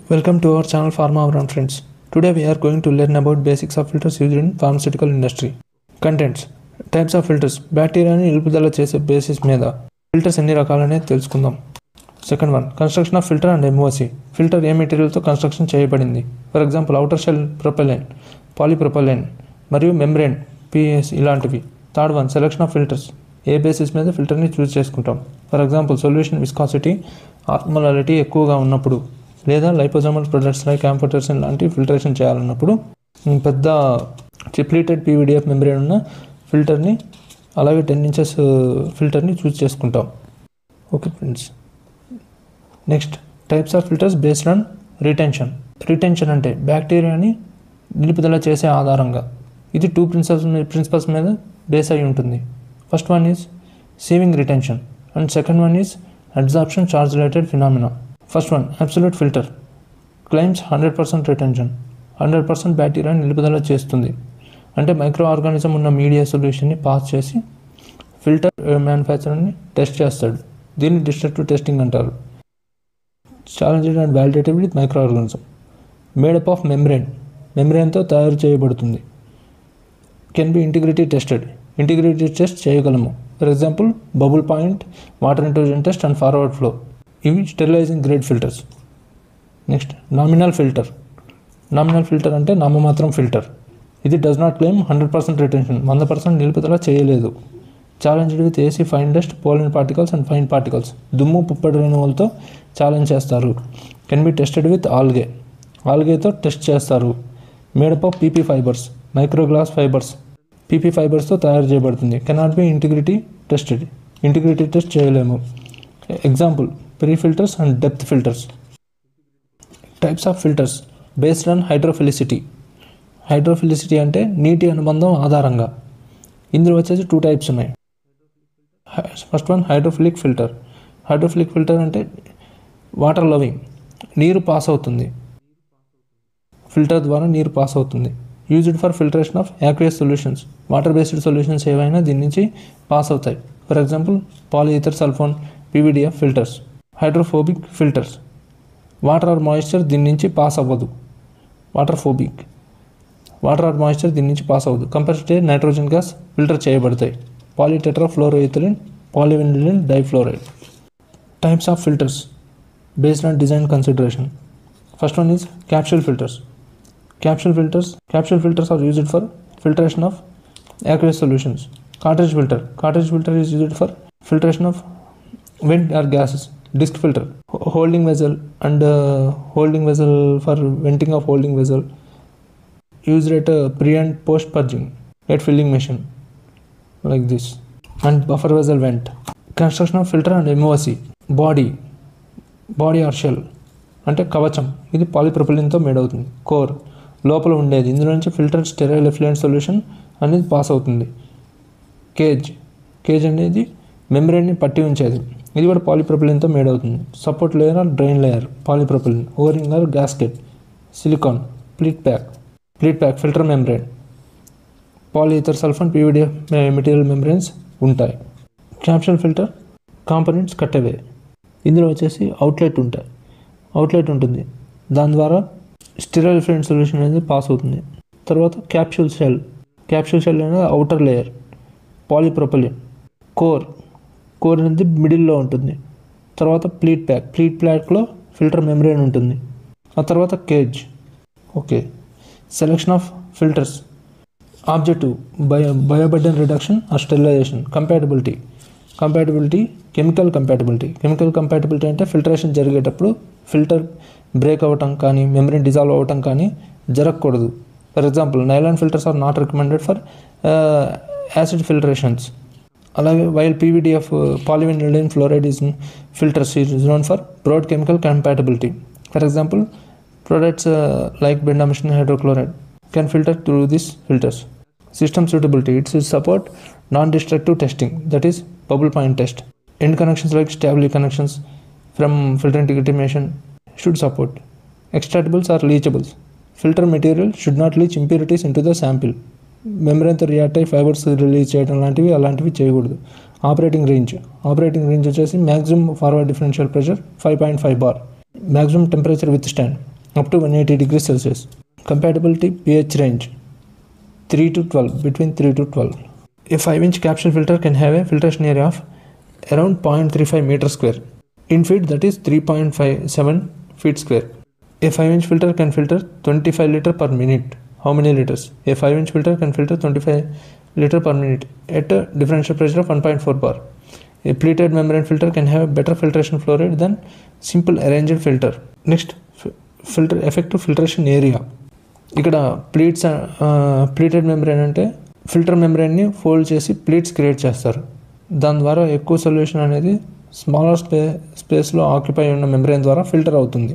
Welcome to our channel Pharma Around Friends. Today we are going to learn about basics of filters used in pharmaceutical industry. Contents: Types of filters. బ్యాక్టీరియాని నిలుపుదల చేసే basis మీద filters ఎన్ని రకాలనే తెలుసుకుందాం. Second one, construction of filter and MOC. Filter ఏ మెటీరియల్తో construction చేయబడింది. For example outer shell propylene, polypropylene మరియు మెంబ్రేన్ పిఎస్ ఇలాంటివి. Third one, selection of filters. ఏ బేసిస్ మీద ఫిల్టర్ని చూస్ చేసుకుంటాం. For example solution viscosity, osmolarity ఎక్కువగా ఉన్నప్పుడు, లేదా లైపోజోమల్ ప్రొడక్ట్స్ లైక్ ఆంఫోటెర్సిన్ లాంటి ఫిల్టరేషన్ చేయాలన్నప్పుడు పెద్ద ట్రిప్లీటెడ్ పీవీడిఎఫ్ మెంబ్రేన్ ఉన్న ఫిల్టర్ని, అలాగే 10 ఇంచెస్ ఫిల్టర్ని చూస్ చేసుకుంటాం. Okay friends. Next, types of filters based on retention. Retention అంటే బ్యాక్టీరియాని నిలుపుదల చేసే ఆధారంగా. ఇది 2 ప్రిన్సిపల్స్ మీద బేస్ అయి ఉంటుంది. First one is sieving retention and second one is absorption charge related phenomena. First one, absolute filter claims 100% retention. 100% బ్యాక్టీరియాని నిలుపుదల చేస్తుంది. అంటే మైక్రో ఆర్గానిజం ఉన్న మీడియా సొల్యూషన్ని పాస్ చేసి ఫిల్టర్ మ్యానుఫ్యాక్చరర్ని టెస్ట్ చేస్తాడు. దీన్ని డిస్ట్రక్టివ్ టెస్టింగ్ అంటారు. Challenged and validated with microorganism. Made up of మెంబ్రేన్తో తయారు చేయబడుతుంది. Can be integrity tested. Integrity test చేయగలము. For example bubble point, water intrusion test and forward flow. ఇవి sterilising grade filters. Next, nominal filter. Nominal filter అంటే నామమాత్రం filter. ఇది does not claim 100% retention. 100% నిలుపుదల చేయలేదు. Challenged with AC, fine dust, pollen particles and fine particles. దుమ్ము, పుప్పటి రేణువులతో challenge చేస్తారు. కెన్ బి టెస్టెడ్ విత్ ఆల్గేతో టెస్ట్ చేస్తారు. Made up of PP fibres, microglass fibres. PP ఫైబర్స్తో తయారు చేయబడుతుంది. Cannot be integrity tested. Integrity test చేయలేము. Example pre filters and depth filters. Types of filters based on hydrophilicity. Hydrophilicity అంటే నీటి అనుబంధం ఆధారంగా. ఇందులో వచ్చేసి 2 టైప్స్ ఉన్నాయి. First one, hydrophilic filter. Hydrophilic filter అంటే వాటర్ లవింగ్, నీరు పాస్ అవుతుంది. ఫిల్టర్ ద్వారా నీరు పాస్ అవుతుంది. Used for filtration of aqueous solutions. Water based solutions ఏవైనా దీని నుంచి పాస్ అవుతాయి. For example polyether sulfone, PVDF filters. Hydrophobic filters. Water or moisture దీని నుంచి పాస్ అవ్వదు. వాటర్ ఆర్ మాయిశ్చర్ దీని నుంచి పాస్ అవ్వదు. కంపల్సరీ నైట్రోజన్ గ్యాస్ ఫిల్టర్ చేయబడతాయి. Polytetrafluoroethylene, polyvinylidene difluoride. Types of filters based on design consideration. First one is capsule filters. Capsule filters are used for filtration of aqueous solutions. Cartridge filter is used for filtration of vent or gases. Disc filter, holding vessel for venting of holding vessel, used at pre and post purging at filling machine like this. And buffer vessel vent. Construction of filter and MOC. Body or shell అంటే కవచం. ఇది పాలీప్రొపిలిన్తో made అవుతుంది. Core లోపల ఉండేది. ఇందులో నుంచి filter sterile effluent solution అనేది pass అవుతుంది. కేజ్ అనేది మెంబ్రేన్ని పట్టి ఉంచేది. ఇది కూడా పాలీప్రొపిలిన్తో మేడ్ అవుతుంది. Support layer or drain layer polypropylene. O ring or gasket silicone. Pleat pack filter membrane. Polyether sulfone, PVDF material membranes ఉంటాయి. Capsule filter components cutaway. ఇందులో వచ్చేసి అవుట్లెట్ ఉంటుంది. దాని ద్వారా స్టెరైల్ ఎఫ్లూయెంట్ సొల్యూషన్ అనేది పాస్ అవుతుంది. తర్వాత క్యాప్సూల్ షెల్ అనేది అవుటర్ లేయర్. పాలీప్రొపిలిన్. కోర్ అనేది మిడిల్లో ఉంటుంది. తర్వాత ప్లీట్ ప్యాక్లో ఫిల్టర్ మెంబ్రేన్ ఉంటుంది. ఆ తర్వాత cage. Okay. Selection of filters. Objective bioburden reduction or sterilisation. Compatibility chemical compatibility అంటే ఫిల్టరేషన్ జరిగేటప్పుడు ఫిల్టర్ బ్రేక్ అవ్వటం కానీ మెంబ్రేన్ డిజాల్వ్ అవ్వటం కానీ జరగకూడదు. For example nylon filters are not recommended for acid filtrations. అలాగే while PVDF polyvinylidene fluoride filters is known for broad chemical compatibility. For example products like bendamustine hydrochloride can filter through this filters. System suitability. It should support non-destructive testing, that is bubble point test. End connections like stability connections from filter integrity machine should support. Extractables or leachables. Filter material should not leach impurities into the sample. Membrane తో react అయ్యి fibres release చేయడం అలాంటివి చేయకూడదు. Operating range వచ్చేసి maximum forward differential pressure 5.5 bar. maximum temperature withstand up to 180 degrees Celsius. Compatibility pH range 3 to 12, between 3 to 12. A 5-inch capsule filter can have a filtration area of around 0.35 meter square. In feet, that is 3.57 feet square. A 5-inch filter can filter 25 liter per minute. How many liters? A 5-inch filter can filter 25 liter per minute at a differential pressure of 1.4 bar. A pleated membrane filter can have a better filtration flow rate than simple arranged filter. Next, filter effective filtration area. ఇక్కడ pleated membrane అంటే filter మెంబ్రెయిన్ని fold చేసి pleats create చేస్తారు. దాని ద్వారా ఎక్కువ solution అనేది smaller స్పేస్లో occupy ఉన్న మెంబ్రెయిన్ ద్వారా ఫిల్టర్ అవుతుంది.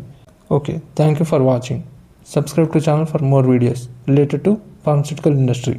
Okay, thank you for watching. Subscribe to channel for more videos related to pharmaceutical industry.